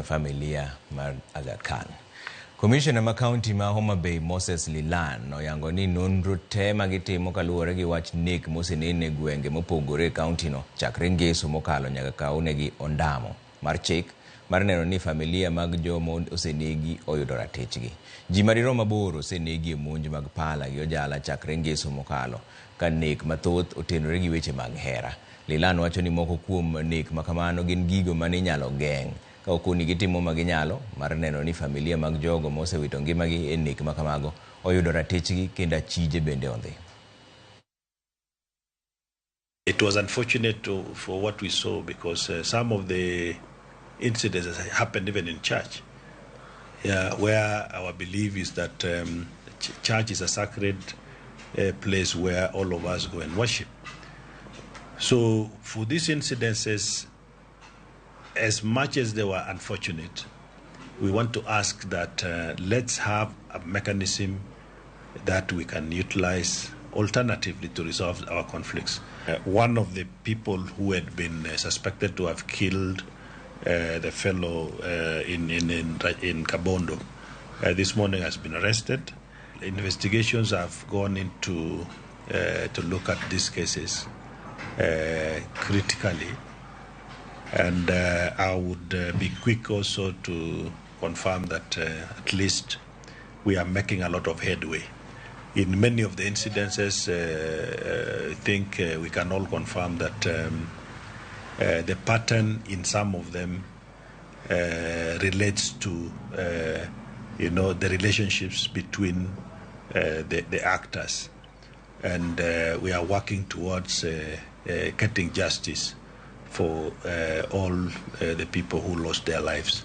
familia mar Aga Khan. Commissioner ma County ma Homa Bay Moses Lilan oyango ni nonro te magitimo kaluwore gi wach nek mosenene gwenge mopogore county no chakre ngeso mokalo nyaka kaunegi ondamo mar chik mar neno ni familia mag jomo osenegi oyudo ratechgi. Ji madirom 8 osenegi e monj mag pala gi ojala chakre ngeso mokalo ka nek mathoth otenore gi weche mag hera. Lilan wacho ni moko kuom nek makamano gin gigo mane nyalo geng' ka okoni gitimo maginyalo mar neno ni familia mag jogo mosewito ngimagi e nek makamago oyudo ratechgi kendo achije bende ondhi. It was unfortunate for what we saw because some of the incidents happened even in church, where our belief is that church is a sacred place where all of us go and worship. So for these incidences, as much as they were unfortunate, we want to ask that let's have a mechanism that we can utilize alternatively to resolve our conflicts. One of the people who had been suspected to have killed the fellow in Kabondo this morning has been arrested. Investigations have gone into to look at these cases critically, and I would be quick also to confirm that at least we are making a lot of headway. In many of the incidences, I think we can all confirm that the pattern in some of them relates to the relationships between the actors, and we are working towards getting justice for all the people who lost their lives.